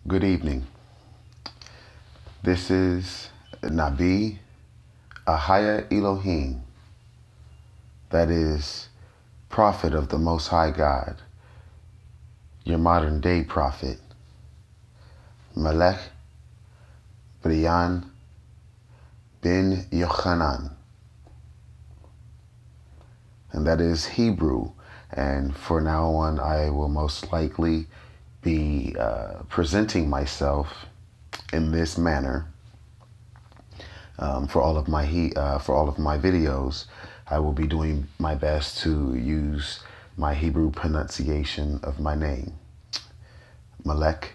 Good evening. This is Nabi Ahaya Elohim, that is, prophet of the Most High God, your modern day prophet, Melech Brian ben Yochanan, and that is Hebrew. And for now on, I will most likely be presenting myself in this manner for all of my videos. I will be doing my best to use my Hebrew pronunciation of my name, Melech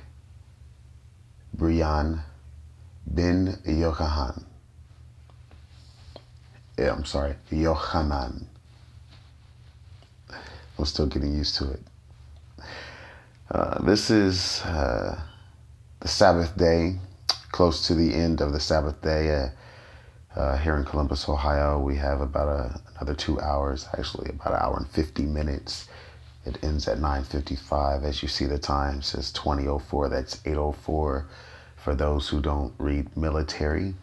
Brian ben Yochanan. I'm sorry, Yochanan. I'm still getting used to it. This is the Sabbath day, close to the end of the Sabbath day. Here in Columbus, Ohio, we have about another 2 hours, actually about 1 hour and 50 minutes. It ends at 9:55. As you see, the time says 20:04. That's 8:04 for those who don't read military.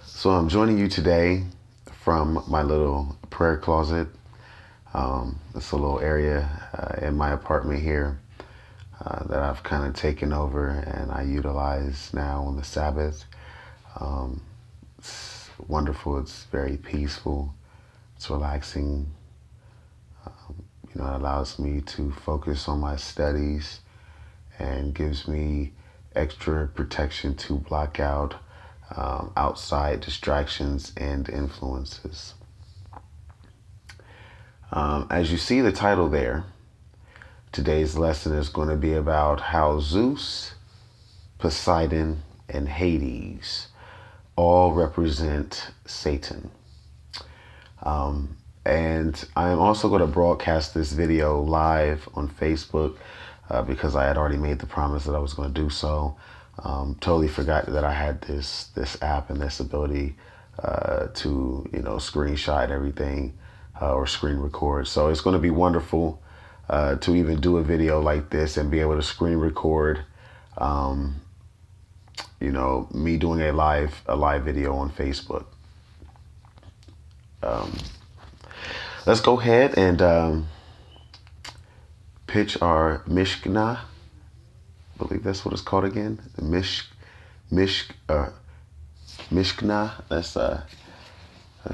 So I'm joining you today from my little prayer closet. It's a little area in my apartment here that I've kind of taken over and I utilize now on the Sabbath. It's wonderful. It's very peaceful. It's relaxing. It allows me to focus on my studies and gives me extra protection to block out outside distractions and influences. As you see the title there, today's lesson is going to be about how Zeus, Poseidon, and Hades all represent Satan. And I'm also going to broadcast this video live on Facebook because I had already made the promise that I was going to do so. Totally forgot that I had this app and this ability to screenshot everything or screen record. So it's going to be wonderful to even do a video like this and be able to screen record me doing a live video on Facebook. Let's go ahead and pitch our Mishnah. I believe that's what it's called again. The Mishnah. Let's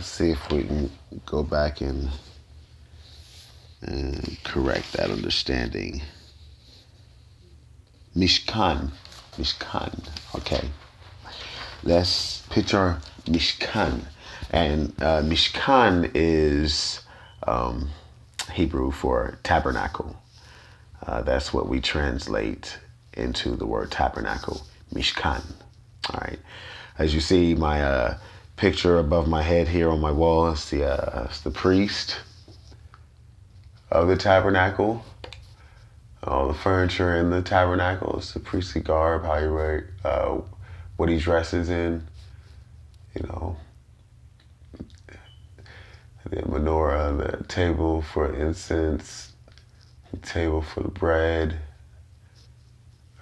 see if we can go back and correct that understanding. Mishkan. Okay. Let's pitch our Mishkan. And Mishkan is Hebrew for tabernacle. That's what we translate into the word tabernacle, Mishkan. All right. As you see, my picture above my head here on my wall is the priest of the tabernacle. All the furniture in the tabernacle is the priestly garb, how you wear, what he dresses in, the menorah, the table for incense, the table for the bread.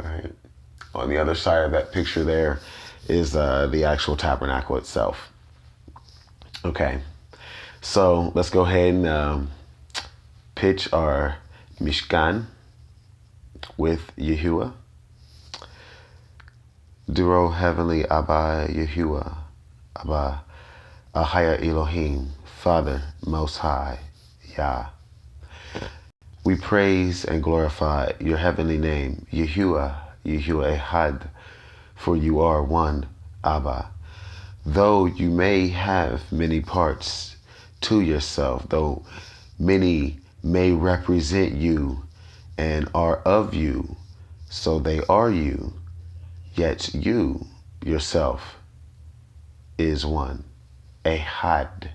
All right. On the other side of that picture there is the actual tabernacle itself. Okay. So let's go ahead and pitch our Mishkan with Yahuwah. Duro Heavenly Abba Yahuwah, Abba Ahaya Elohim, Father Most High, Yah. We praise and glorify your heavenly name, Yahuwah, Yahuwah Ehad, for you are one, Abba. Though you may have many parts to yourself, though many may represent you and are of you, so they are you, yet you yourself is one, Ehad.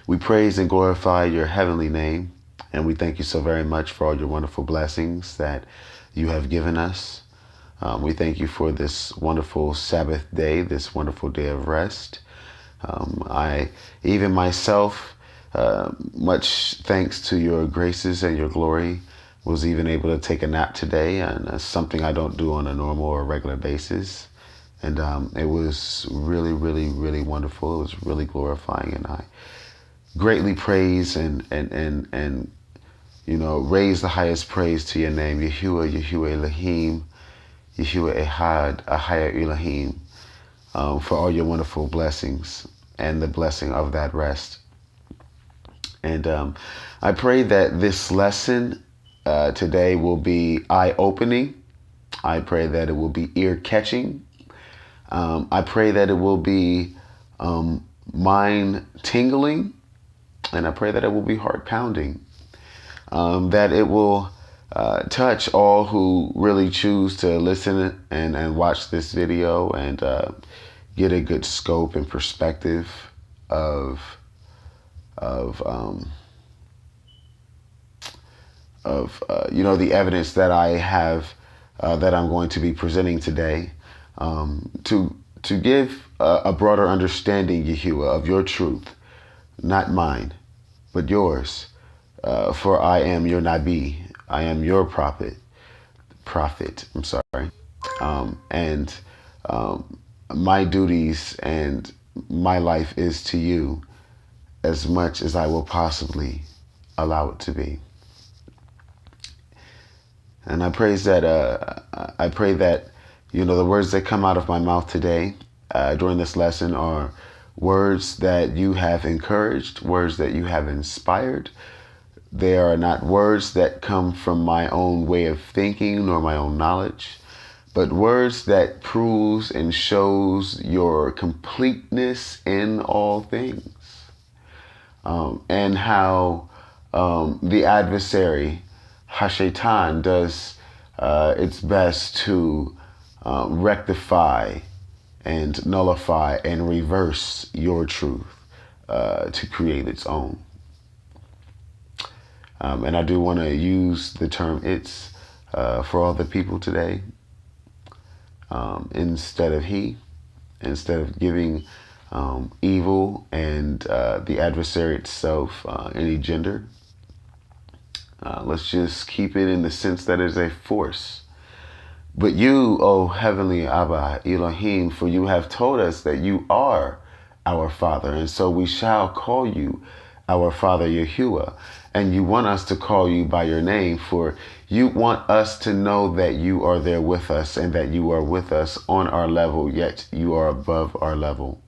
We praise and glorify your heavenly name, and we thank you so very much for all your wonderful blessings that you have given us. We thank you for this wonderful Sabbath day, this wonderful day of rest. Even myself, much thanks to your graces and your glory, was even able to take a nap today, and something I don't do on a normal or regular basis. And it was really, really, really wonderful. It was really glorifying, and I greatly praise and raise the highest praise to your name, Yahuwah, Yahuwah Elohim, Yahuwah Ehad, Ahaya Elohim, for all your wonderful blessings and the blessing of that rest. And I pray that this lesson today will be eye-opening. I pray that it will be ear-catching. I pray that it will be mind-tingling. And I pray that it will be heart-pounding. That it will touch all who really choose to listen and watch this video and get a good scope and perspective of the evidence that I have that I'm going to be presenting today, to give a broader understanding, Yahuwah, of your truth, not mine, but yours. For I am your Nabi, I am your prophet. I'm sorry, and my duties and my life is to you as much as I will possibly allow it to be. And I pray that the words that come out of my mouth today during this lesson are words that you have encouraged, words that you have inspired. They are not words that come from my own way of thinking nor my own knowledge, but words that proves and shows your completeness in all things, and how the adversary, Hashatan, does its best to rectify and nullify and reverse your truth to create its own. And I do want to use the term "it's" for all the people today, instead of "he," instead of giving evil and the adversary itself any gender. Let's just keep it in the sense that it is a force. But you, O heavenly Abba Elohim, for you have told us that you are our Father, and so we shall call you our Father Yahuwah. And you want us to call you by your name, for you want us to know that you are there with us and that you are with us on our level, yet you are above our level.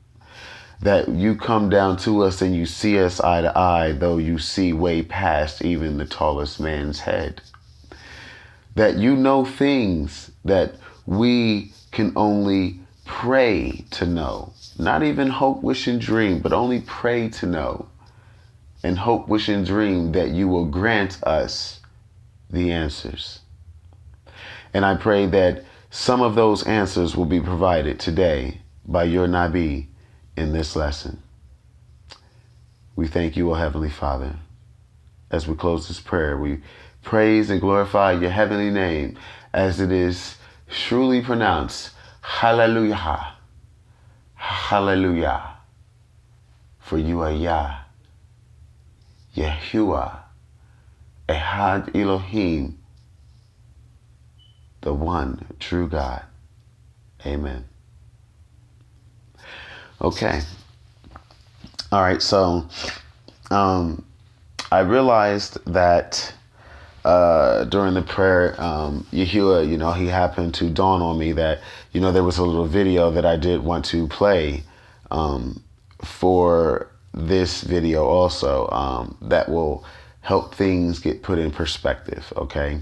That you come down to us and you see us eye to eye, though you see way past even the tallest man's head. That you know things that we can only pray to know. Not even hope, wish, and dream, but only pray to know. And hope, wish, and dream that you will grant us the answers. And I pray that some of those answers will be provided today by your Nabi in this lesson. We thank you, O Heavenly Father. As we close this prayer, we praise and glorify your heavenly name as it is truly pronounced. Hallelujah. Hallelujah. For you are Yah, Yahuwah, Ehad Elohim, the one true God. Amen. Okay. All right. So, I realized that during the prayer, Yahuwah, he happened to dawn on me that, there was a little video that I did want to play for this video also, that will help things get put in perspective, okay,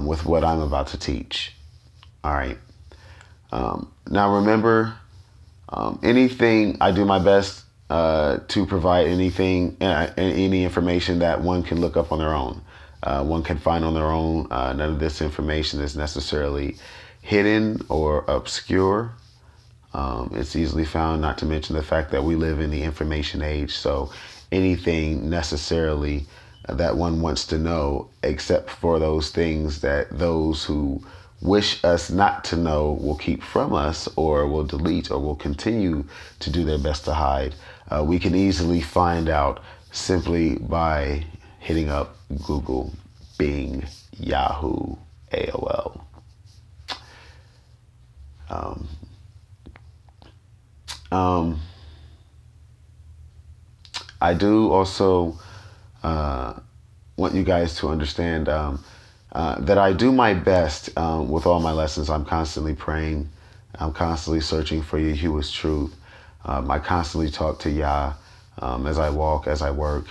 with what I'm about to teach. All right. Now remember, anything, I do my best to provide any information that one can look up on their own. One can find on their own. None of this information is necessarily hidden or obscure. It's easily found, not to mention the fact that we live in the information age. So anything necessarily that one wants to know, except for those things that those who wish us not to know will keep from us, or will delete, or will continue to do their best to hide, we can easily find out simply by hitting up Google, Bing, Yahoo, AOL. I do also want you guys to understand that I do my best with all my lessons. I'm constantly praying. I'm constantly searching for Yahuwah's truth. I constantly talk to Yah as I walk, as I work,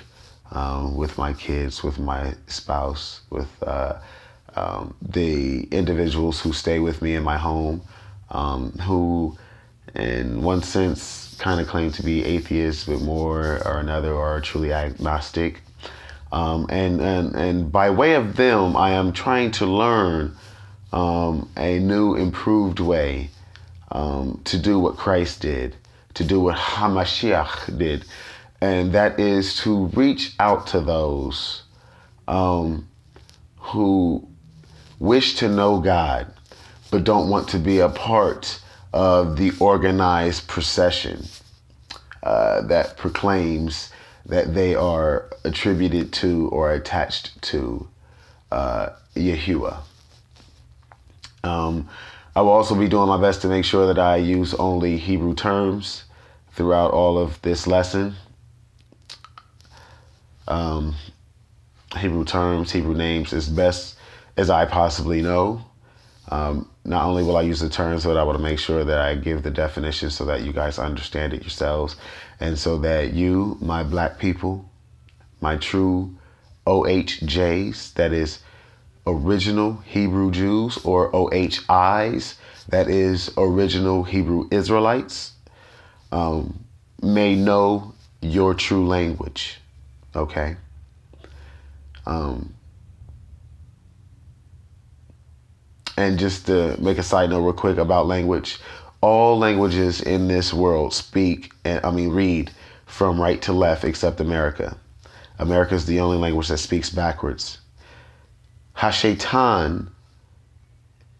with my kids, with my spouse, with the individuals who stay with me in my home, who in one sense kind of claim to be atheists, but more or another are truly agnostic. And by way of them, I am trying to learn a new, improved way to do what Christ did, to do what Hamashiach did, and that is to reach out to those who wish to know God, but don't want to be a part of the organized procession that proclaims that they are attributed to or attached to Yahuwah. I will also be doing my best to make sure that I use only Hebrew terms throughout all of this lesson. Hebrew terms, Hebrew names, as best as I possibly know. Not only will I use the terms, but I want to make sure that I give the definition so that you guys understand it yourselves, and so that you, my black people, my true OHJs, that is original Hebrew Jews, or OHIs, that is original Hebrew Israelites, may know your true language. Okay? And just to make a side note real quick about language, all languages in this world read from right to left except America. America is the only language that speaks backwards. Hashaitan,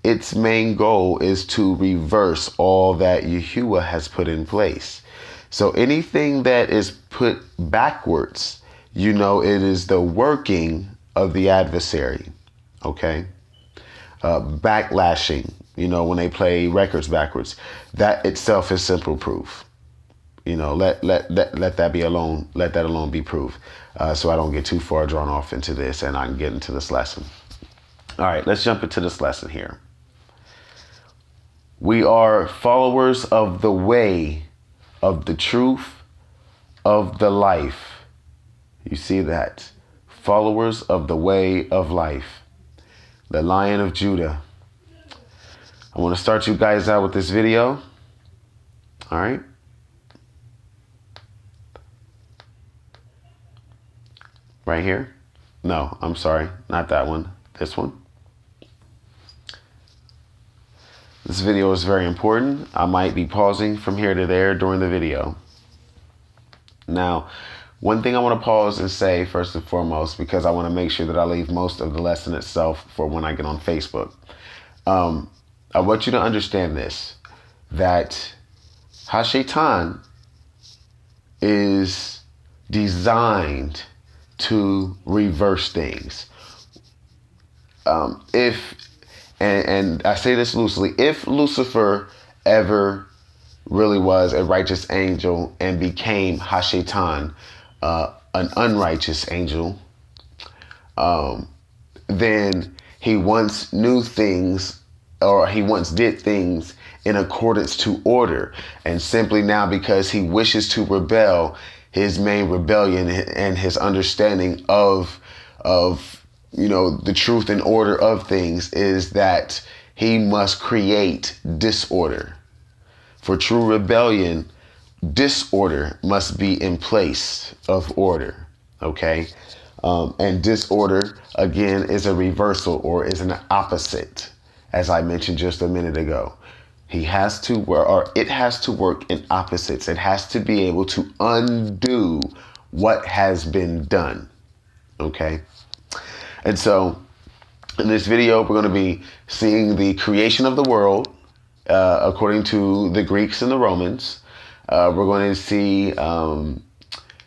its main goal is to reverse all that Yahuwah has put in place. So anything that is put backwards, it is the working of the adversary. Okay? Backlashing, when they play records backwards, that itself is simple proof. Let that be alone. Let that alone be proof. So I don't get too far drawn off into this, and I can get into this lesson. All right, let's jump into this lesson here. We are followers of the way, of the truth, of the life. You see that? Followers of the way of life. The Lion of Judah. I want to start you guys out with this video. All right. Right here. No, I'm sorry. Not that one. This one. This video is very important. I might be pausing from here to there during the video. Now, one thing I want to pause and say first and foremost, because I want to make sure that I leave most of the lesson itself for when I get on Facebook. I want you to understand this, that Hashaitan is designed to reverse things. And I say this loosely, if Lucifer ever really was a righteous angel and became Hashaitan, an unrighteous angel, then he once knew things, or he once did things in accordance to order. And simply now, because he wishes to rebel, his main rebellion and his understanding of the truth and order of things is that he must create disorder. For true rebellion, disorder must be in place of order. Okay? And disorder, again, is a reversal, or is an opposite, as I mentioned just a minute ago. It has to work in opposites. It has to be able to undo what has been done. Okay? And so In this video, we're going to be seeing the creation of the world according to the Greeks and the Romans. We're going to see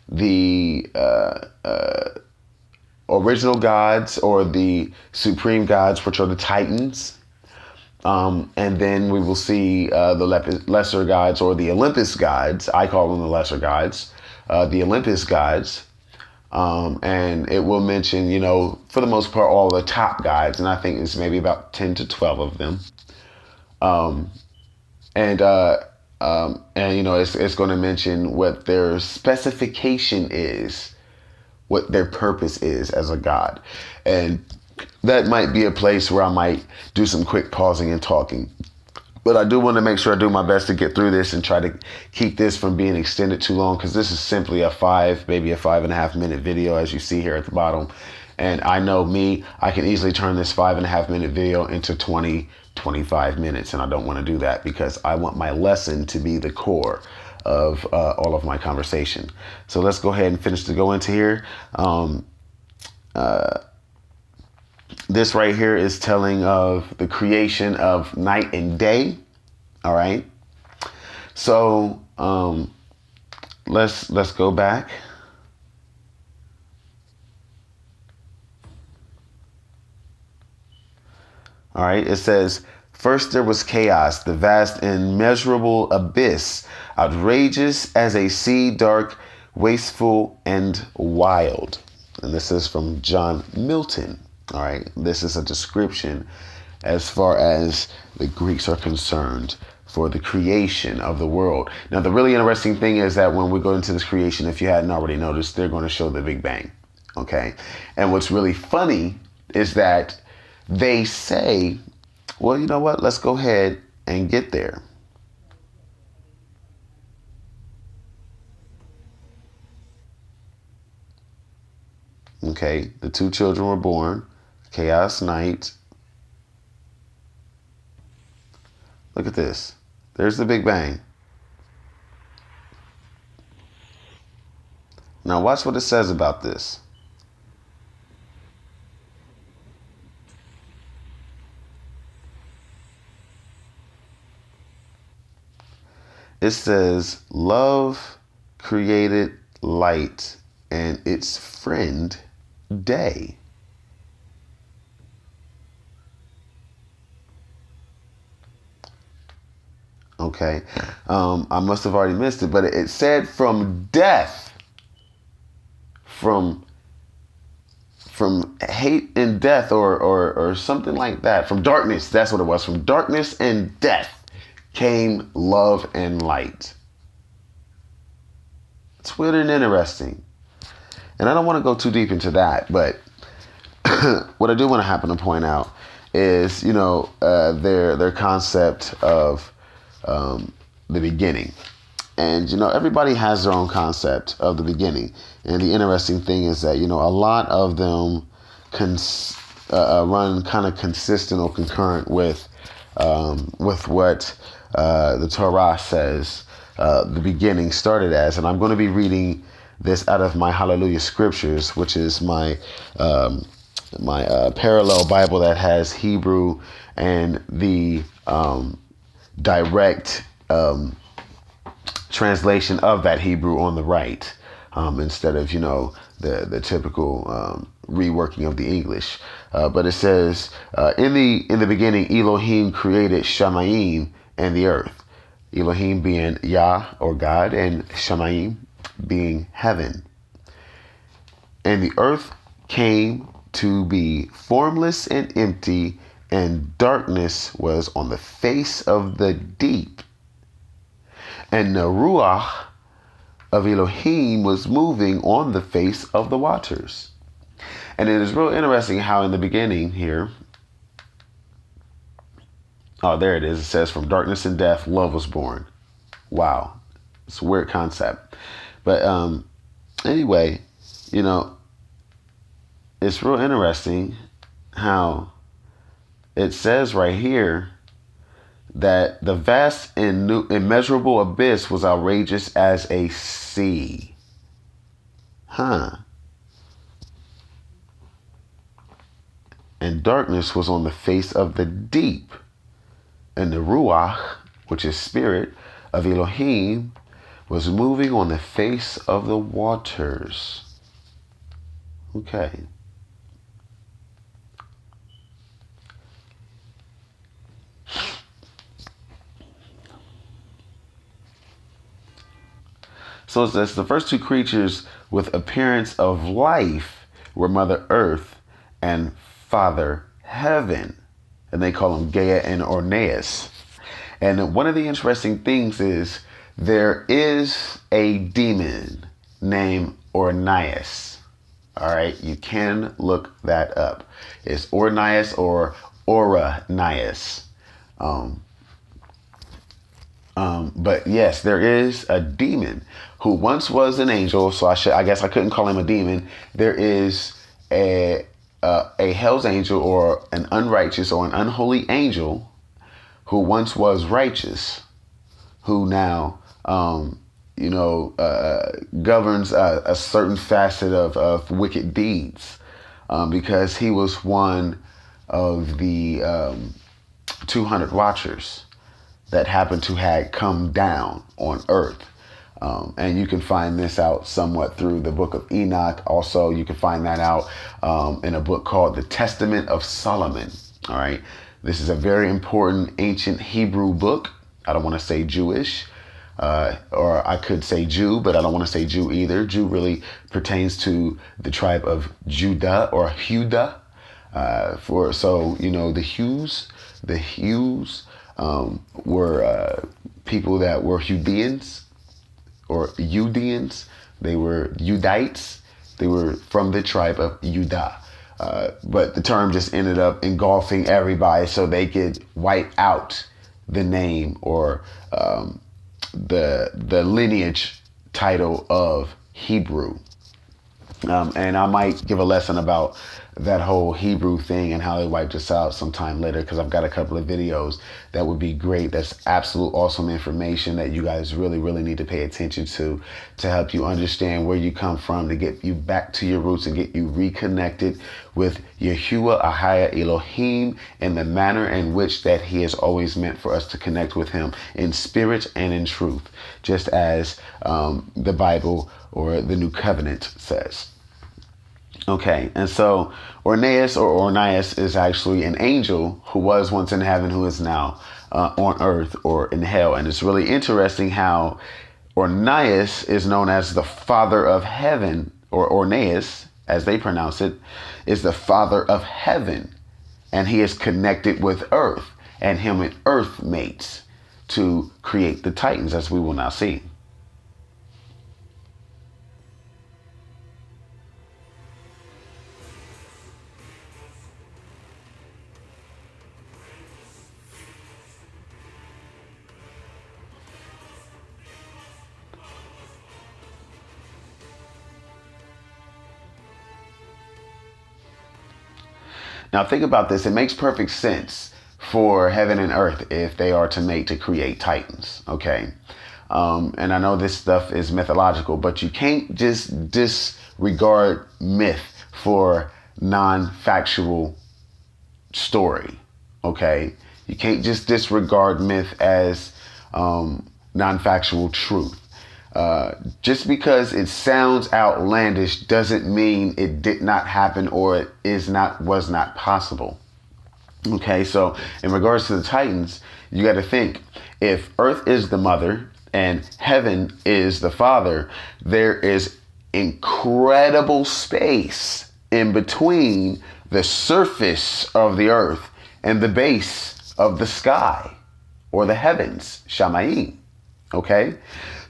the original gods or the supreme gods, which are the Titans. And then we will see the lesser gods or the Olympus gods. I call them the lesser gods, the Olympus gods. And it will mention, for the most part, all the top gods. And I think it's maybe about 10 to 12 of them. It's going to mention what their specification is, what their purpose is as a god. And that might be a place where I might do some quick pausing and talking. But I do want to make sure I do my best to get through this and try to keep this from being extended too long, because this is simply maybe a 5.5 minute video, as you see here at the bottom. And I know me, I can easily turn this 5.5 minute video into 20, 25 minutes. And I don't want to do that because I want my lesson to be the core of all of my conversation. So let's go ahead and finish to go into here. This right here is telling of the creation of night and day. All right. So let's go back. All right. It says, first there was chaos, the vast immeasurable abyss, outrageous as a sea, dark, wasteful, and wild. And this is from John Milton. All right, this is a description as far as the Greeks are concerned for the creation of the world. Now, the really interesting thing is that when we go into this creation, if you hadn't already noticed, they're going to show the Big Bang. Okay. And what's really funny is that they say, well, you know what? Let's go ahead and get there. Okay. The two children were born. Chaos night. Look at this. There's the Big Bang. Now watch what it says about this. It says, love created light and its friend day. Okay, I must have already missed it, but it said from death, from hate and death, or something like that, from darkness. That's what it was. From darkness and death came love and light. It's weird and interesting, and I don't want to go too deep into that, but what I do want to happen to point out is, their concept of the beginning. And, everybody has their own concept of the beginning. And the interesting thing is that, a lot of them run kind of consistent or concurrent with what the Torah says the beginning started as. And I'm going to be reading this out of my Hallelujah Scriptures, which is my parallel Bible that has Hebrew and the direct translation of that Hebrew on the right, instead of the typical reworking of the English. But it says, in the beginning Elohim created Shamayim and the earth. Elohim being Yah or God, and Shamayim being heaven. And the earth came to be formless and empty, and darkness was on the face of the deep. And the Ruach of Elohim was moving on the face of the waters. And it is real interesting how in the beginning here, there it is. It says, from darkness and death, love was born. Wow. It's a weird concept. But anyway, it's real interesting how it says right here that the vast and immeasurable abyss was outrageous as a sea. and darkness was on the face of the deep. And the Ruach, which is spirit, of Elohim was moving on the face of the waters. Okay. So it says the first two creatures with appearance of life were Mother Earth and Father Heaven. And they call them Gaia and Orneus. And one of the interesting things is there is a demon named Orneus. All right, you can look that up. It's Orneus or Oranias. But yes, there is a demon who once was an angel. So I guess I couldn't call him a demon. There is a hell's angel or an unrighteous or an unholy angel who once was righteous, who now, governs a certain facet of wicked deeds, because he was one of the 200 watchers that happened to had come down on earth. And you can find this out somewhat through the book of Enoch. Also, you can find that out in a book called The Testament of Solomon. All right. This is a very important ancient Hebrew book. I don't want to say Jewish, or I could say Jew, but I don't want to say Jew either. Jew really pertains to the tribe of Judah or Judah. The Hughes were people that were Judeans or Judeans. They were Judites. They were from the tribe of Judah. But the term just ended up engulfing everybody so they could wipe out the name or the lineage title of Hebrew. And I might give a lesson about that whole Hebrew thing and how they wiped us out sometime later, because I've got a couple of videos that would be great. That's absolute awesome information that you guys really, really need to pay attention to help you understand where you come from, to get you back to your roots and get you reconnected with Yahuwah Ahaya Elohim in the manner in which that he has always meant for us to connect with him in spirit and in truth, just as the Bible or the New Covenant says. Okay, and so Orneus or Ornias is actually an angel who was once in heaven, who is now on earth or in hell. And it's really interesting how Ornias is known as the father of heaven, or Orneus, as they pronounce it, is the father of heaven. And he is connected with earth, and him and earth mates to create the Titans, as we will now see. Now think about this. It makes perfect sense for heaven and earth if they are to mate to create Titans. Okay. And I know this stuff is mythological, but you can't just disregard myth for non-factual story. Okay. You can't just disregard myth as non-factual truth. Just because it sounds outlandish doesn't mean it did not happen or it was not possible. Okay, so in regards to the Titans, you got to think, if earth is the mother and heaven is the father, there is incredible space in between the surface of the earth and the base of the sky or the heavens, Shamayim. Okay,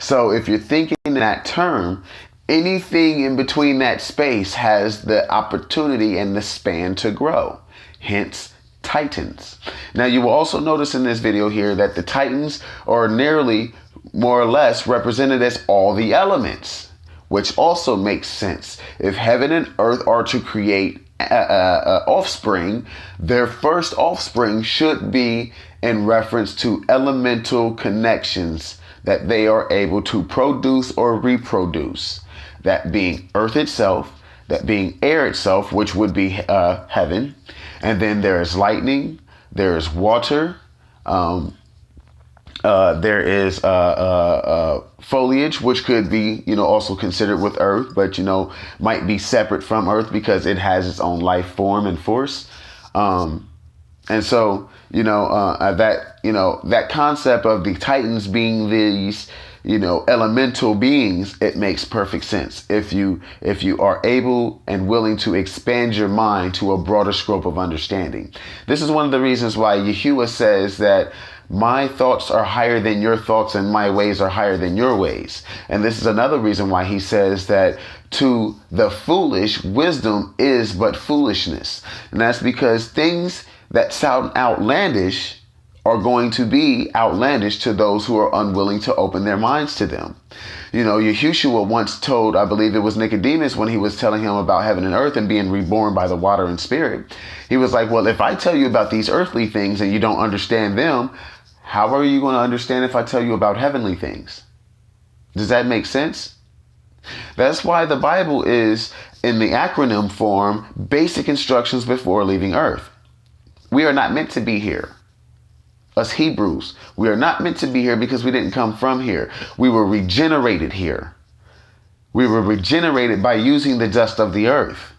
so if you're thinking in that term, anything in between that space has the opportunity and the span to grow, hence Titans. Now you will also notice in this video here that the Titans are nearly more or less represented as all the elements, which also makes sense. If heaven and earth are to create offspring, their first offspring should be in reference to elemental connections that they are able to produce or reproduce. That being earth itself, that being air itself, which would be heaven, And then there is lightning, there is water, there is foliage, which could be, also considered with earth, but, might be separate from earth because it has its own life form and force. And so, that concept of the Titans being these, elemental beings, it makes perfect sense if you are able and willing to expand your mind to a broader scope of understanding. This is one of the reasons why Yahuwah says that my thoughts are higher than your thoughts and my ways are higher than your ways. And this is another reason why he says that to the foolish, wisdom is but foolishness. And that's because things that sound outlandish are going to be outlandish to those who are unwilling to open their minds to them. Yahushua once told, I believe it was Nicodemus, when he was telling him about heaven and earth and being reborn by the water and spirit, he was like, well, if I tell you about these earthly things and you don't understand them, how are you going to understand if I tell you about heavenly things? Does that make sense? That's why the Bible is, in the acronym form, basic instructions before leaving earth. We are not meant to be here. Us Hebrews, we are not meant to be here because we didn't come from here. We were regenerated here. We were regenerated by using the dust of the earth.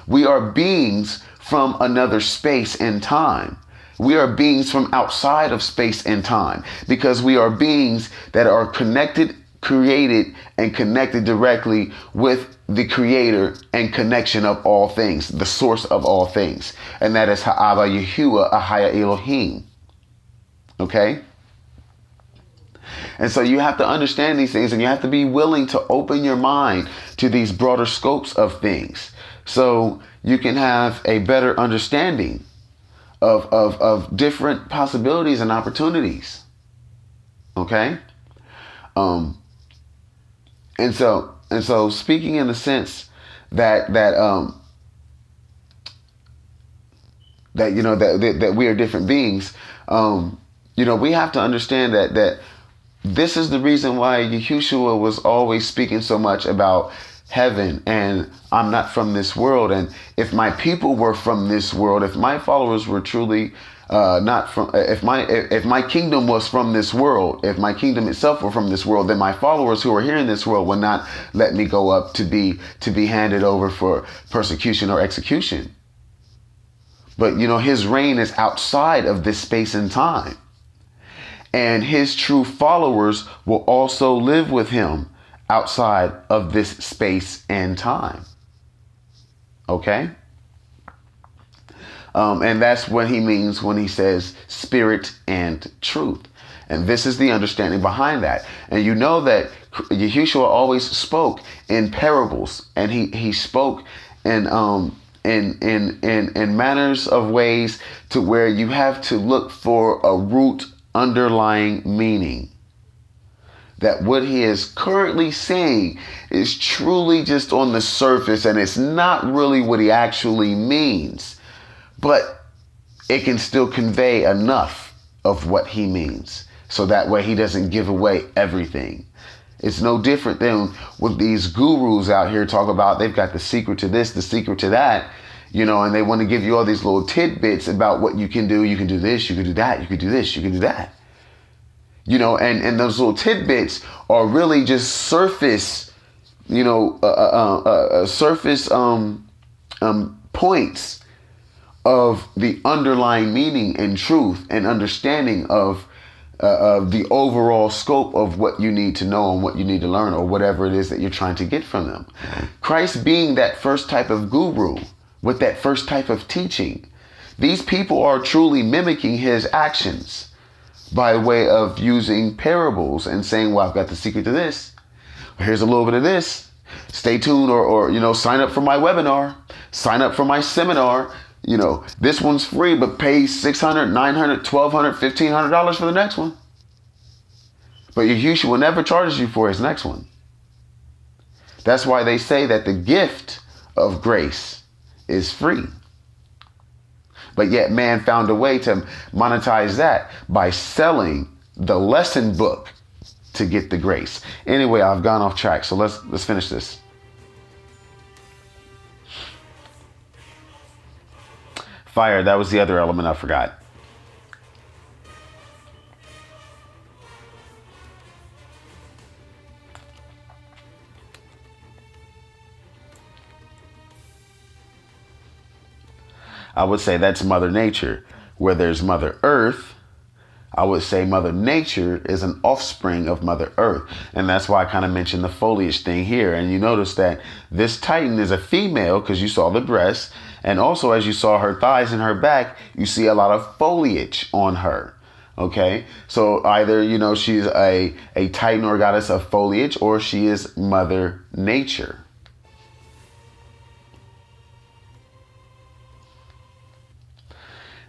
We are beings from another space and time. We are beings from outside of space and time because we are beings that are connected, created, and connected directly with the creator and connection of all things, the source of all things. And that is Ha'ava Yahuwah Ahaya Elohim. Okay? And so you have to understand these things and you have to be willing to open your mind to these broader scopes of things so you can have a better understanding of different possibilities and opportunities. Okay? And so speaking in the sense that we are different beings, we have to understand that this is the reason why Yahushua was always speaking so much about heaven and I'm not from this world. And if my people were from this world, if my followers were truly not from, if my kingdom was from this world, if my kingdom itself were from this world, then my followers who are here in this world would not let me go up to be handed over for persecution or execution. But his reign is outside of this space and time, and his true followers will also live with him outside of this space and time. Okay? And that's what he means when he says spirit and truth. And this is the understanding behind that. And you know that Yahushua always spoke in parables, and he spoke in manners of ways to where you have to look for a root underlying meaning. That what he is currently saying is truly just on the surface and it's not really what he actually means. But it can still convey enough of what he means. So that way he doesn't give away everything. It's no different than what these gurus out here talk about. They've got the secret to this, the secret to that, and they want to give you all these little tidbits about what you can do. You can do this, you can do that, you can do this, you can do that. And those little tidbits are really just surface, surface points of the underlying meaning and truth and understanding of the overall scope of what you need to know and what you need to learn or whatever it is that you're trying to get from them. Christ being that first type of guru with that first type of teaching, these people are truly mimicking his actions by way of using parables and saying, well, I've got the secret to this. Here's a little bit of this. Stay tuned or sign up for my webinar. Sign up for my seminar. This one's free, but pay $600, $900, $1,200, $1,500 for the next one. But Yahushua never charges you for his next one. That's why they say that the gift of grace is free. But yet man found a way to monetize that by selling the lesson book to get the grace. Anyway, I've gone off track, so let's finish this. Fire, that was the other element I forgot. I would say that's Mother Nature. Where there's Mother Earth, I would say Mother Nature is an offspring of Mother Earth. And that's why I kind of mentioned the foliage thing here. And you notice that this Titan is a female because you saw the breasts. And also, as you saw her thighs and her back, you see a lot of foliage on her. Okay, so either, you know, she's a Titan or goddess of foliage, or she is Mother Nature.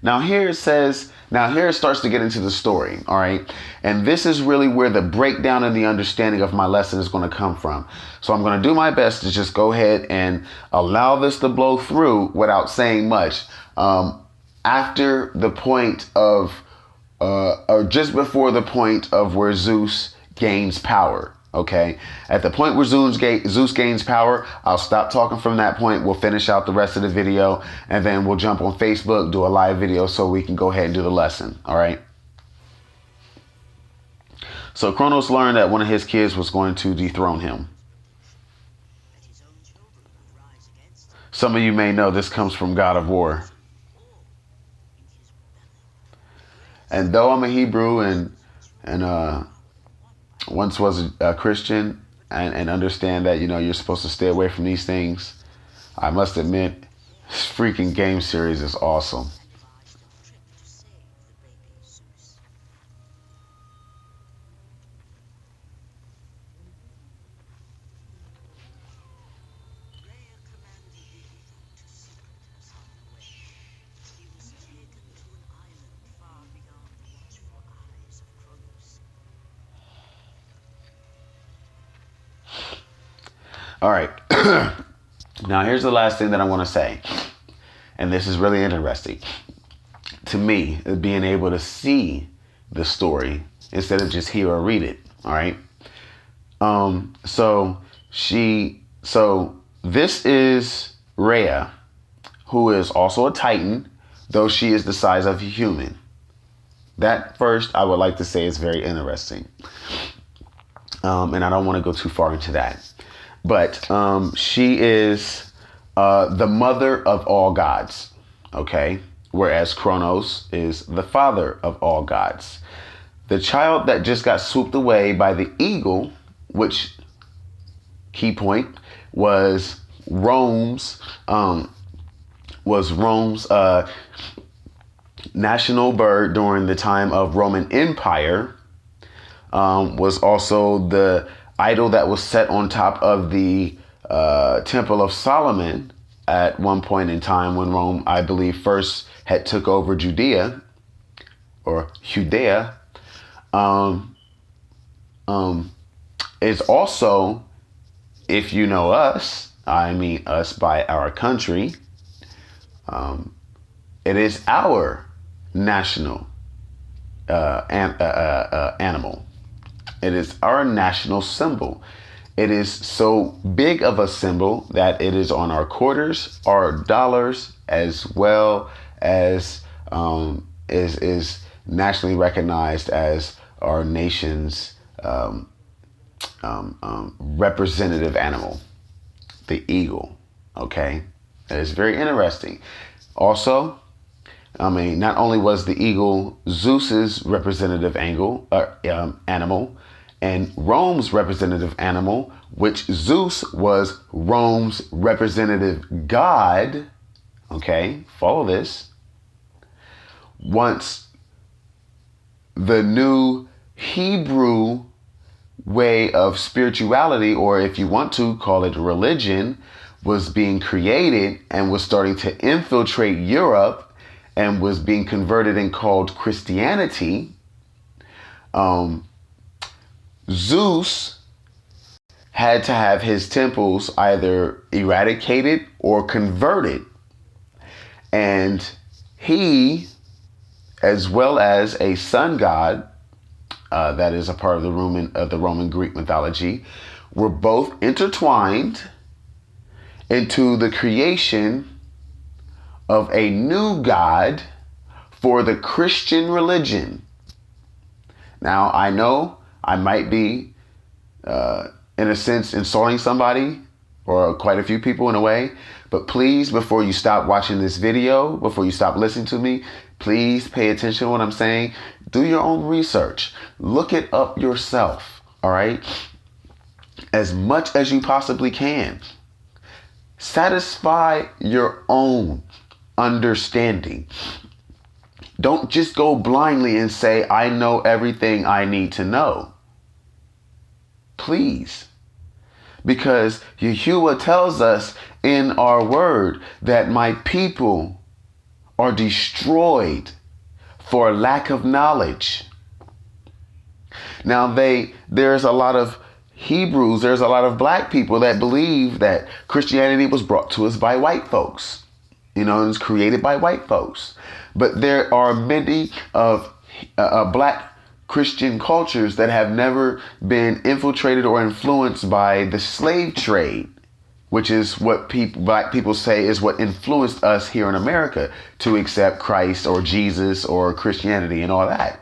Now here it says, now here it starts to get into the story, all right? And this is really where the breakdown and the understanding of my lesson is going to come from. So I'm going to do my best to just go ahead and allow this to blow through without saying much. After the point of, or just before the point of where Zeus gains power. Okay, at the point where Zeus gains power, I'll stop talking from that point. We'll finish out the rest of the video, and then we'll jump on Facebook, do a live video so we can go ahead and do the lesson. All right. So Kronos learned that one of his kids was going to dethrone him. Some of you may know this comes from God of War. And though I'm a Hebrew and once was a Christian and understand that, you know, you're supposed to stay away from these things, I must admit, this freaking game series is awesome. All right. Now, here's the last thing that I want to say. And this is really interesting. To me, being able to see the story instead of just hear or read it. All right. So this is Rhea, who is also a Titan, though she is the size of a human. That first, I would like to say, is very interesting. And I don't want to go too far into that. But she is the mother of all gods, okay? Whereas Kronos is the father of all gods. The child that just got swooped away by the eagle, which, key point, was Rome's national bird during the time of Roman Empire, was also the idol that was set on top of the Temple of Solomon at one point in time when Rome, I believe, first had took over Judea or Judea. Is also, if you know us, I mean us by our country, it is our national animal. It is our national symbol. It is so big of a symbol that it is on our quarters, our dollars, as well as is nationally recognized as our nation's representative animal, the eagle. Okay, that is very interesting. Also, I mean, not only was the eagle Zeus's representative animal, and Rome's representative animal, which Zeus was Rome's representative god. Okay, follow this. Once the new Hebrew way of spirituality, or if you want to call it religion, was being created and was starting to infiltrate Europe and was being converted and called Christianity, Zeus had to have his temples either eradicated or converted. And he, as well as a sun god, that is a part of the Roman Greek mythology, were both intertwined into the creation of a new God for the Christian religion. Now, I know I might be, in a sense, insulting somebody or quite a few people in a way, but please, before you stop watching this video, before you stop listening to me, please pay attention to what I'm saying. Do your own research. Look it up yourself, all right? As much as you possibly can. Satisfy your own understanding. Don't just go blindly and say, I know everything I need to know. Please. Because Yahuwah tells us in our word that my people are destroyed for lack of knowledge. Now there's a lot of Hebrews, there's a lot of black people that believe that Christianity was brought to us by white folks. You know, it was created by white folks. But there are many of black Christian cultures that have never been infiltrated or influenced by the slave trade, which is what black people say is what influenced us here in America to accept Christ or Jesus or Christianity and all that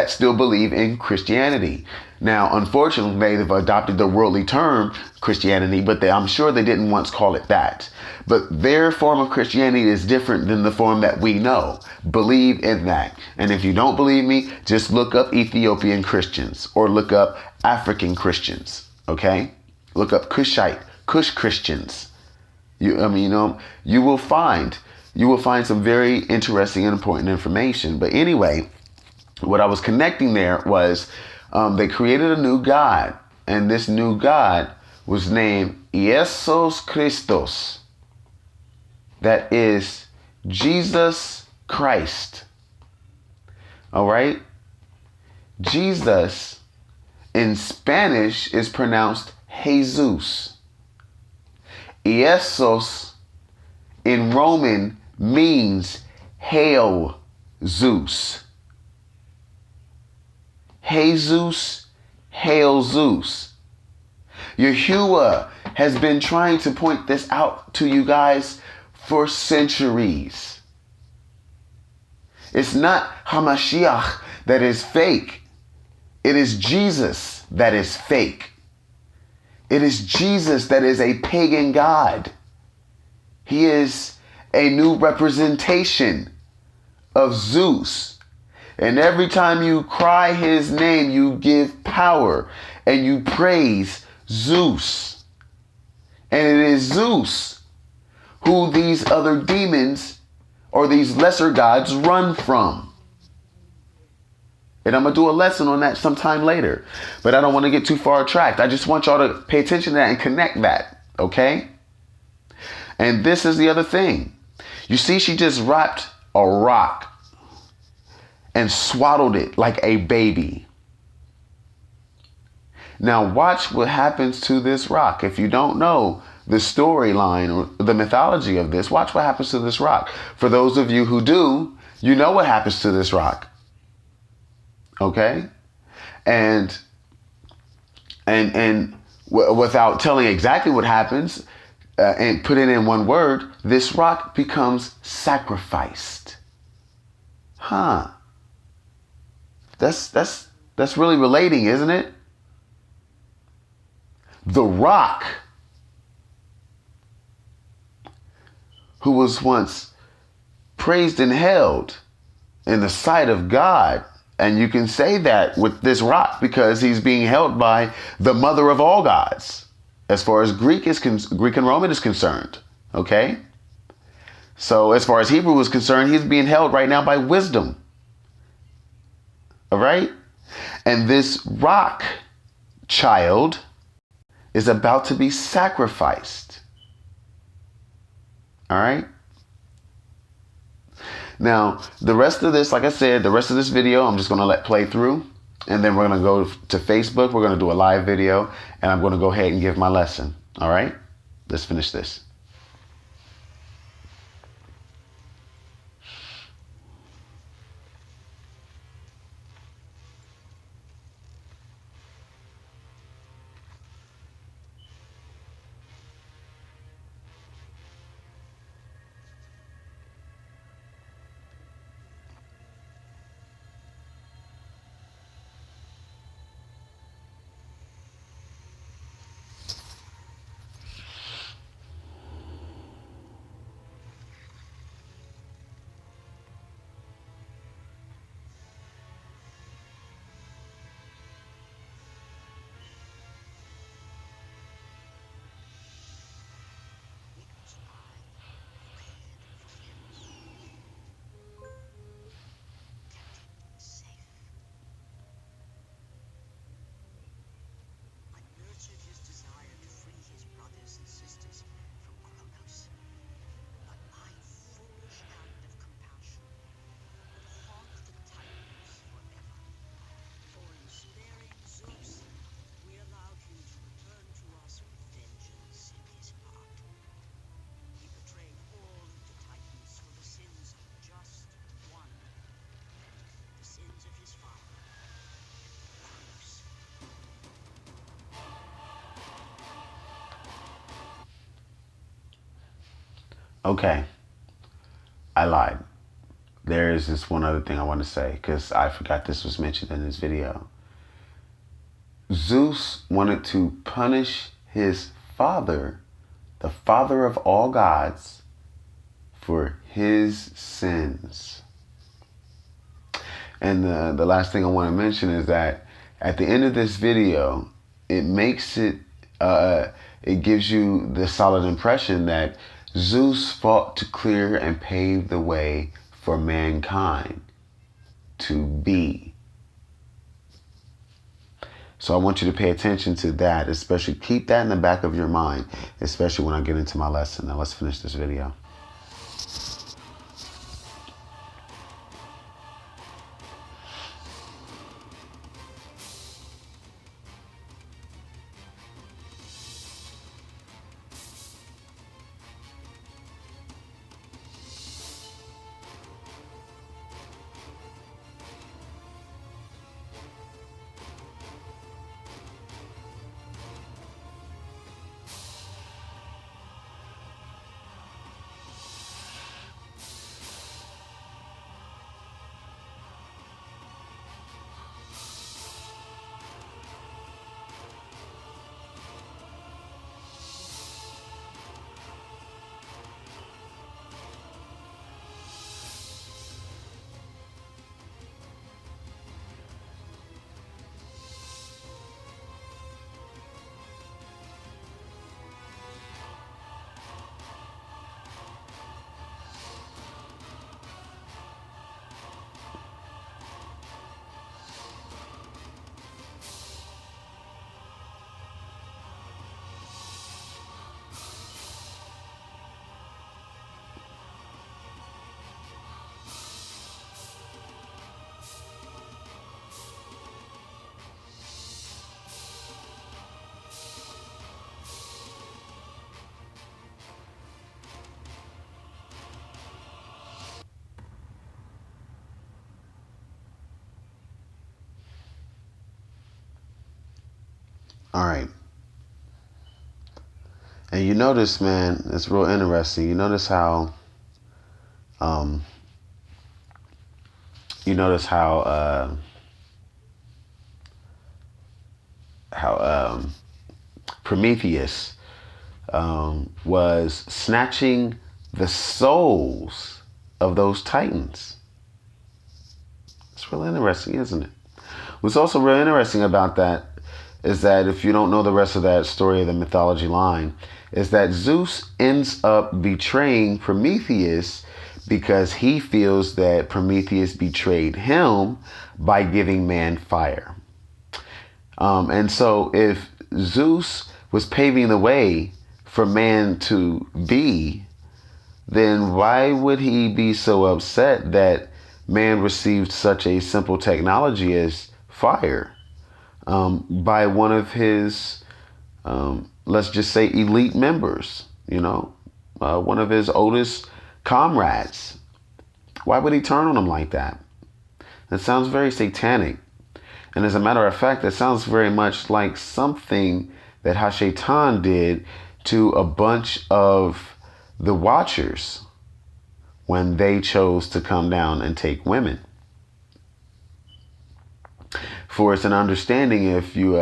still believe in Christianity. Now, unfortunately, they've adopted the worldly term Christianity, but I'm sure they didn't once call it that. But their form of Christianity is different than the form that we know. Believe in that. And if you don't believe me, just look up Ethiopian Christians or look up African Christians. Okay? Look up Kush Christians. You will find some very interesting and important information. But anyway, what I was connecting there was they created a new God, and this new God was named Jesus Christos. That is Jesus Christ. All right? Jesus in Spanish is pronounced Jesus. Jesus in Roman means hail Zeus. Jesus, hail Zeus. Yahuwah has been trying to point this out to you guys for centuries. It's not Hamashiach that is fake. It is Jesus that is fake. It is Jesus that is a pagan god. He is a new representation of Zeus. And every time you cry his name, you give power and you praise Zeus. And it is Zeus who these other demons or these lesser gods run from. And I'm going to do a lesson on that sometime later. But I don't want to get too far tracked. I just want y'all to pay attention to that and connect that. Okay? And this is the other thing. You see, she just wrapped a rock and swaddled it like a baby. Now watch what happens to this rock. If you don't know the storyline or the mythology of this, watch what happens to this rock. For those of you who do, you know what happens to this rock. Okay? And without telling exactly what happens and put it in one word, this rock becomes sacrificed. Huh. That's really relating, isn't it? The rock, who was once praised and held in the sight of God, and you can say that with this rock because he's being held by the mother of all gods, as far as Greek and Roman is concerned. Okay? So as far as Hebrew is concerned, he's being held right now by wisdom. All right? And this rock child is about to be sacrificed. All right? Now, the rest of this, like I said, the rest of this video, I'm just going to let play through. And then we're going to go to Facebook. We're going to do a live video. And I'm going to go ahead and give my lesson. All right? Let's finish this. Okay, I lied. There is this one other thing I want to say because I forgot this was mentioned in this video. Zeus wanted to punish his father, the father of all gods, for his sins. And the last thing I want to mention is that at the end of this video, it makes it, it gives you the solid impression that Zeus fought to clear and pave the way for mankind to be. So I want you to pay attention to that, especially keep that in the back of your mind, especially when I get into my lesson. Now let's finish this video. All right. And you notice, man, it's real interesting. You notice how, um, you notice how Prometheus was snatching the souls of those titans. It's real interesting, isn't it? What's also real interesting about that is that if you don't know the rest of that story of the mythology line, is that Zeus ends up betraying Prometheus because he feels that Prometheus betrayed him by giving man fire. And so if Zeus was paving the way for man to be, then why would he be so upset that man received such a simple technology as fire by one of his, let's just say, elite members, one of his oldest comrades? Why would he turn on him like that? That sounds very satanic. And as a matter of fact, that sounds very much like something that Hashatan did to a bunch of the Watchers when they chose to come down and take women. For it's an understanding, if you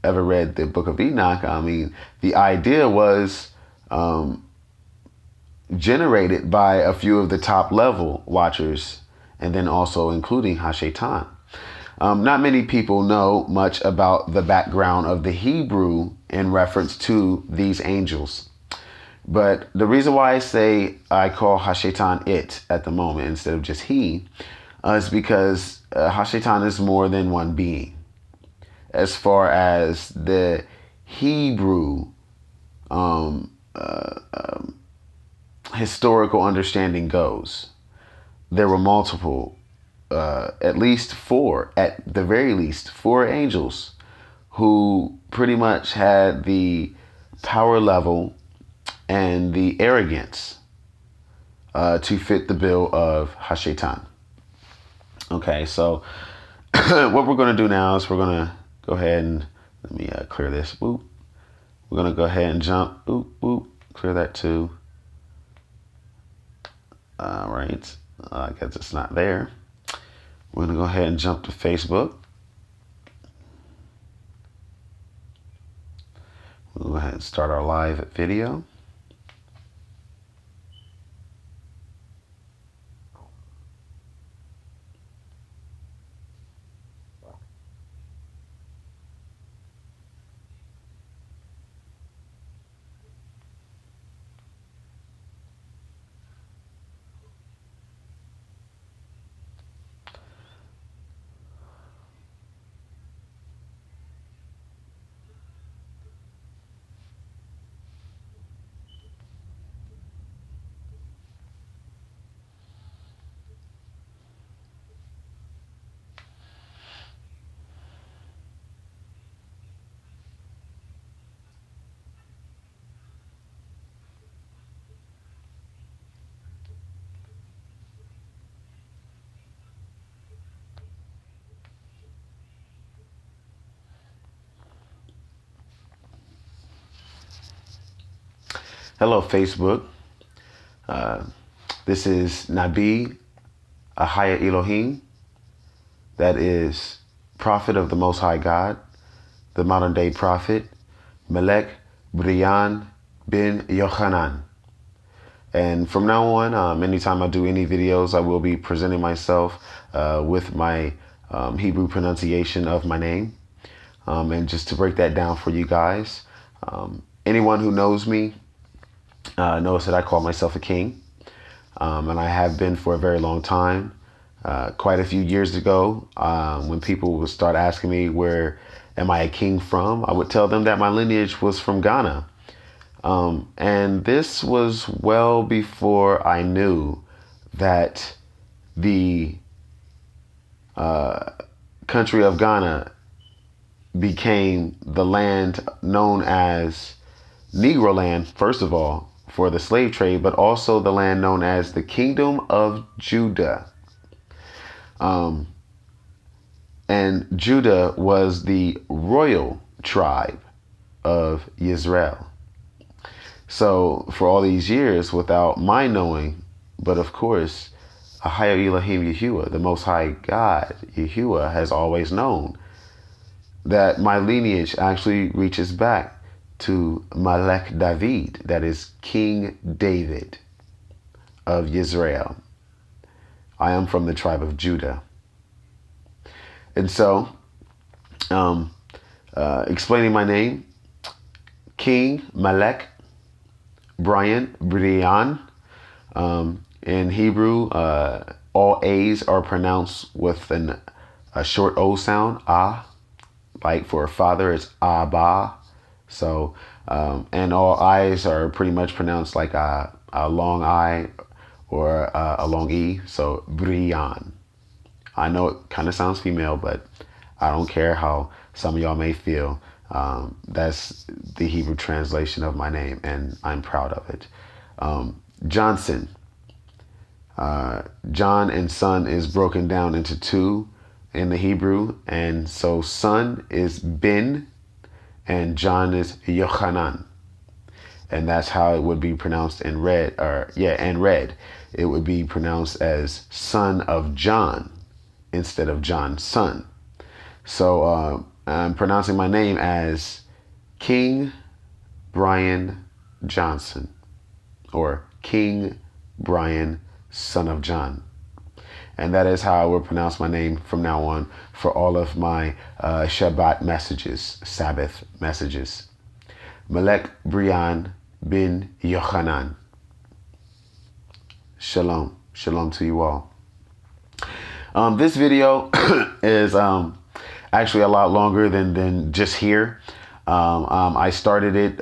ever read the Book of Enoch, I mean, the idea was generated by a few of the top level Watchers, and then also including Hashatan. Not many people know much about the background of the Hebrew in reference to these angels. But the reason why I say I call Hashatan it at the moment instead of just he is because Hashatan is more than one being. As far as the Hebrew historical understanding goes, there were multiple, at least four, at the very least, four angels who pretty much had the power level and the arrogance to fit the bill of Hashatan. Okay, so what we're going to do now is we're going to go ahead and let me clear this. Boop. We're going to go ahead and jump. Boop, boop. Clear that too. All right. I guess it's not there. We're going to go ahead and jump to Facebook. We'll go ahead and start our live video. Hello, Facebook. This is Nabi Ahaya Elohim. That is prophet of the Most High God, the modern day prophet, Melech Brian bin Yochanan. And from now on, anytime I do any videos, I will be presenting myself with my Hebrew pronunciation of my name. And just to break that down for you guys, anyone who knows me knows that I call myself a king. And I have been for a very long time. Quite a few years ago, when people would start asking me where am I a king from, I would tell them that my lineage was from Ghana. And this was well before I knew that the country of Ghana became the land known as Negro land, first of all, for the slave trade, but also the land known as the Kingdom of Judah. And Judah was the royal tribe of Israel. So for all these years, without my knowing, but of course, Ahaya Elohim Yahuwah, the Most High God, Yahuwah, has always known that my lineage actually reaches back to Melech David, that is King David of Israel. I am from the tribe of Judah. And so, explaining my name, King Melech Brian. In Hebrew, all A's are pronounced with a short O sound, ah. Like for father, it's Abba. So, and all I's are pretty much pronounced like a long I or a long E. So, Brian. I know it kind of sounds female, but I don't care how some of y'all may feel. That's the Hebrew translation of my name, and I'm proud of it. Johnson. John and son is broken down into two in the Hebrew, and so son is Ben, and John is Yochanan, and that's how it would be pronounced in red. It would be pronounced as son of John instead of John's son. So I'm pronouncing my name as King Brian Johnson, or King Brian, son of John. And that is how I will pronounce my name from now on for all of my Shabbat messages, Sabbath messages. Melech Brian bin Yochanan. Shalom. Shalom to you all. This video is actually a lot longer than just here. I started it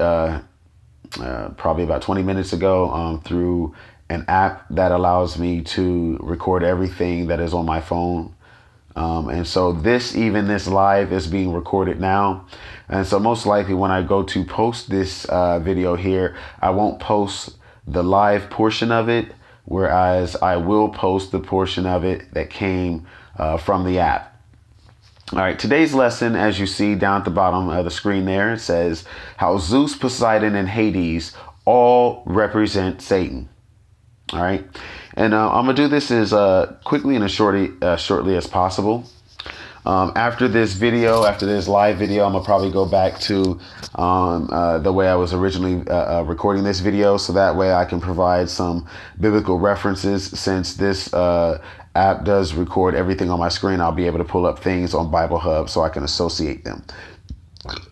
probably about 20 minutes ago through an app that allows me to record everything that is on my phone. And so this live is being recorded now. And so most likely when I go to post this video here, I won't post the live portion of it, whereas I will post the portion of it that came from the app. All right, today's lesson, as you see down at the bottom of the screen there, it says how Zeus, Poseidon, and Hades all represent Satan. All right. And I'm going to do this as quickly and as shortly as possible. After this video, after this live video, I'm going to probably go back to the way I was originally recording this video. So that way I can provide some biblical references. Since this app does record everything on my screen, I'll be able to pull up things on Bible Hub so I can associate them.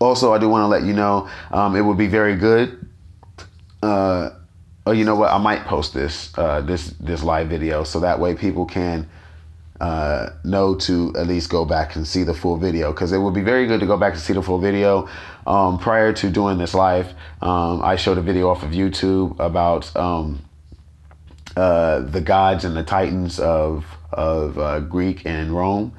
Also, I do want to let you know it would be very good. Oh, you know what? I might post this this live video so that way people can know to at least go back and see the full video, because it would be very good to go back and see the full video. Prior to doing this live, I showed a video off of YouTube about the gods and the titans of Greek and Rome.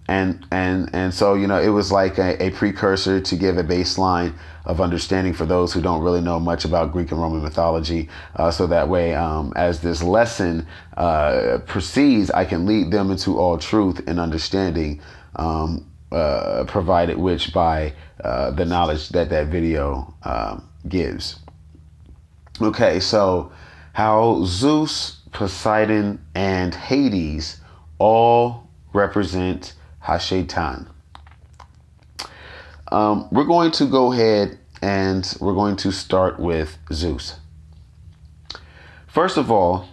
And so, you know, it was like a precursor to give a baseline of understanding for those who don't really know much about Greek and Roman mythology. So that way, as this lesson proceeds, I can lead them into all truth and understanding, provided which by the knowledge that that video gives. Okay, so how Zeus, Poseidon, and Hades all represent Hashatan. We're going to go ahead and we're going to start with Zeus. First of all,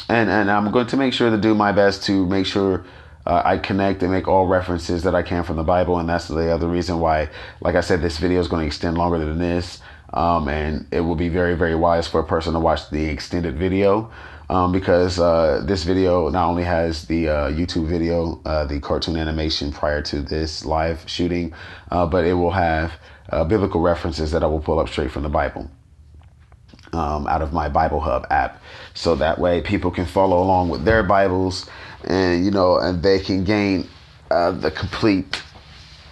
and I'm going to make sure to do my best to make sure I connect and make all references that I can from the Bible. And that's the other reason why, like I said, this video is going to extend longer than this. And it will be very, very wise for a person to watch the extended video. Because this video not only has the YouTube video, the cartoon animation prior to this live shooting, but it will have biblical references that I will pull up straight from the Bible, out of my Bible Hub app. So that way people can follow along with their Bibles, and, you know, and they can gain the complete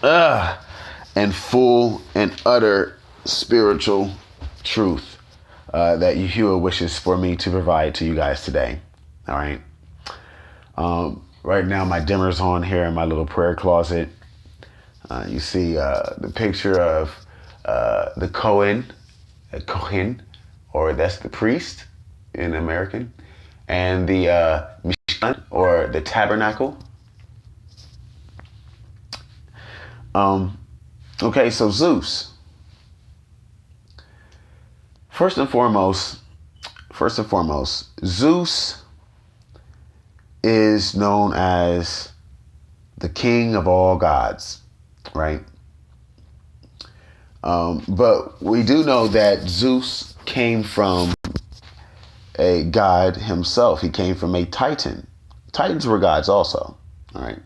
and full and utter spiritual truth that Yahuwah wishes for me to provide to you guys today. All right. Right now, my dimmer's on here in my little prayer closet. You see the picture of the Kohen, or that's the priest in American, and the Mishkan, or the tabernacle. Okay, so Zeus. First and foremost, Zeus is known as the king of all gods, right? But we do know that Zeus came from a god himself. He came from a titan. Titans were gods also, all right?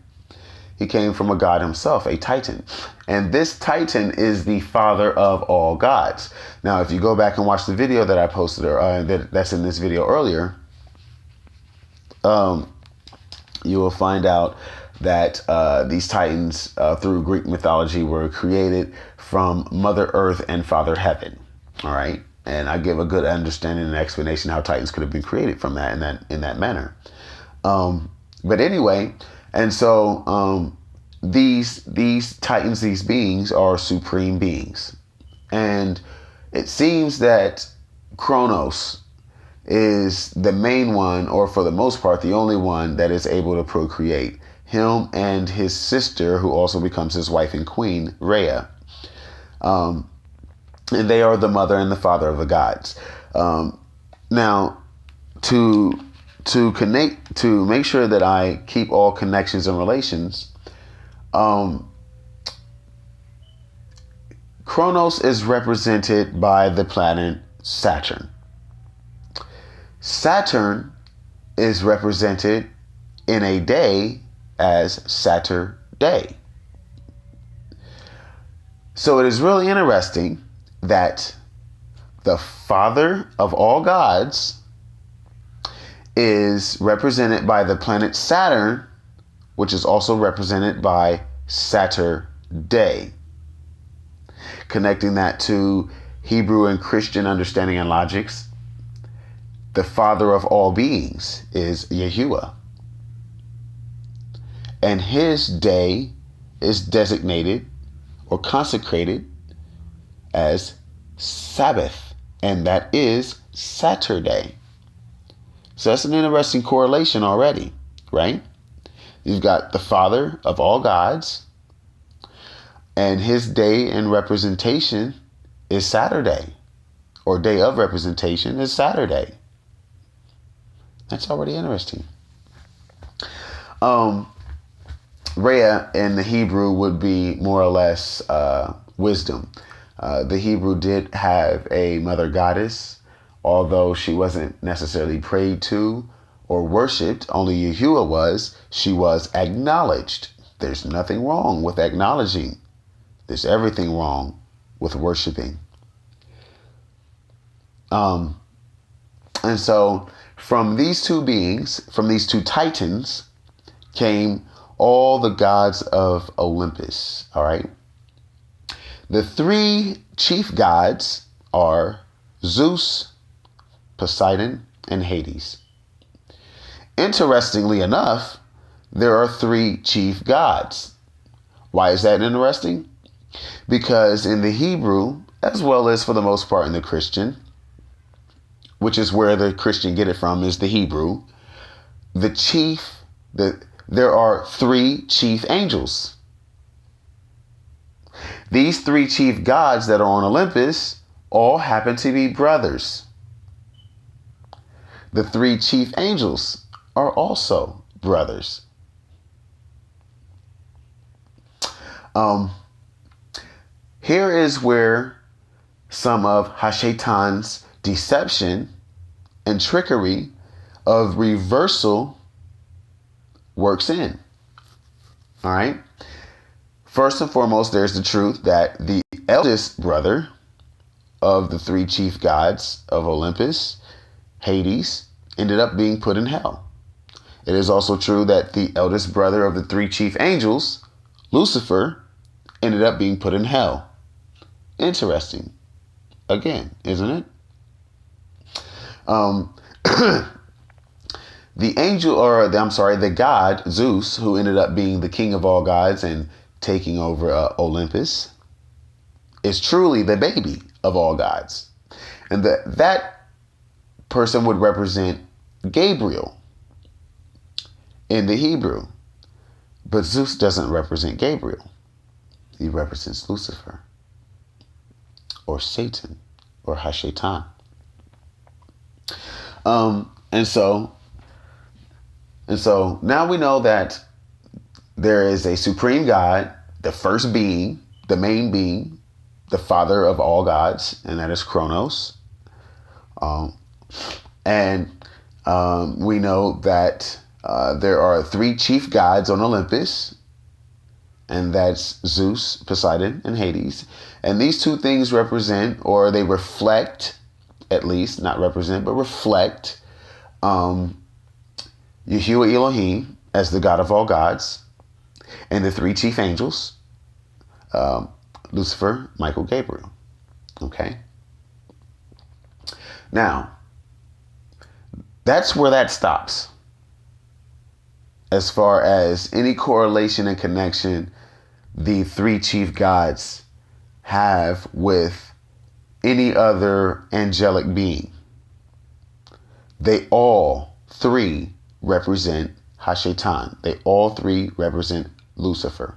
He came from a god himself, a titan. And this titan is the father of all gods. Now, if you go back and watch the video that I posted, that's in this video earlier, you will find out that these titans, through Greek mythology, were created from Mother Earth and Father Heaven. All right. And I give a good understanding and explanation how titans could have been created from that in that manner. But anyway, and so these titans, these beings, are supreme beings. And it seems that Kronos is the main one, or for the most part, the only one that is able to procreate. Him and his sister, who also becomes his wife and queen, Rhea. And they are the mother and the father of the gods. Now, to connect, to make sure that I keep all connections and relations, Kronos is represented by the planet Saturn. Saturn is represented in a day as Saturday. So it is really interesting that the father of all gods is represented by the planet Saturn, which is also represented by Saturday. Connecting that to Hebrew and Christian understanding and logics, the father of all beings is Yahuwah. And his day is designated or consecrated as Sabbath, and that is Saturday. So that's an interesting correlation already, right? You've got the father of all gods, and his day in representation is Saturday, or day of representation is Saturday. That's already interesting. Rhea in the Hebrew would be more or less wisdom. The Hebrew did have a mother goddess, although she wasn't necessarily prayed to or worshipped, only Yahuwah was. She was acknowledged. There's nothing wrong with acknowledging. There's everything wrong with worshiping. And so from these two beings, from these two titans, came all the gods of Olympus. All right. The three chief gods are Zeus, Poseidon, and Hades. Interestingly enough, there are three chief gods. Why is that interesting? Because in the Hebrew, as well as for the most part in the Christian, which is where the Christian get it from, is the Hebrew, there are three chief angels. These three chief gods that are on Olympus all happen to be brothers. The three chief angels are also brothers. Here is where some of Hashaitan's deception and trickery of reversal works in. All right. First and foremost, there's the truth that the eldest brother of the three chief gods of Olympus, Hades, ended up being put in hell. It is also true that the eldest brother of the three chief angels, Lucifer, ended up being put in hell. Interesting. Again, isn't it? The god Zeus, who ended up being the king of all gods and taking over Olympus, is truly the baby of all gods. And that person would represent Gabriel in the Hebrew. But Zeus doesn't represent Gabriel. He represents Lucifer, or Satan, or Hashaitan. And so now we know that there is a supreme God, the first being, the main being, the father of all gods, and that is Kronos. We know that there are three chief gods on Olympus, and that's Zeus, Poseidon, and Hades. And these two things represent, or they reflect, at least, not represent, but reflect Yahuwah Elohim as the God of all gods, and the three chief angels, Lucifer, Michael, Gabriel. Okay? Now, that's where that stops. As far as any correlation and connection the three chief gods have with any other angelic being. They all three represent Hashaitan. They all three represent Lucifer.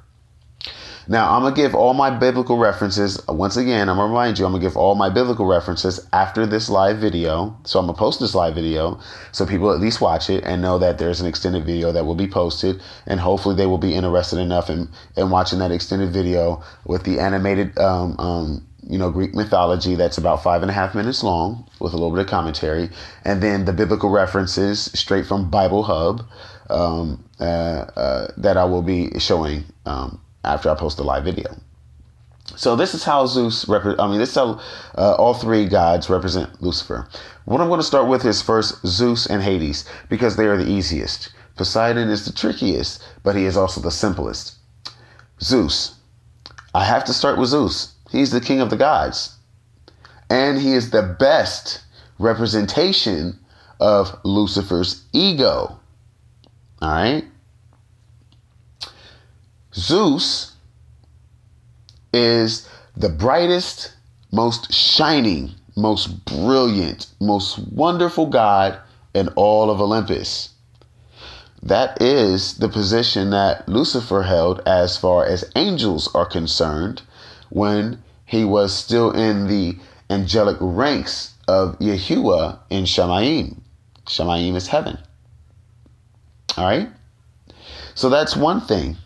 Now, I'm going to give all my biblical references. Once again, I'm going to remind you, I'm going to give all my biblical references after this live video. So I'm going to post this live video so people at least watch it and know that there's an extended video that will be posted. And hopefully they will be interested enough in watching that extended video with the animated, Greek mythology that's about 5.5 minutes long with a little bit of commentary. And then the biblical references straight from Bible Hub that I will be showing after I post the live video. So this is how this is how all three gods represent Lucifer. What I'm going to start with is first Zeus and Hades, because they are the easiest. Poseidon is the trickiest, but he is also the simplest. Zeus. I have to start with Zeus. He's the king of the gods. And he is the best representation of Lucifer's ego. All right? Zeus is the brightest, most shining, most brilliant, most wonderful god in all of Olympus. That is the position that Lucifer held as far as angels are concerned when he was still in the angelic ranks of Yahuwah in Shamayim. Shamayim is heaven. All right? So that's one thing.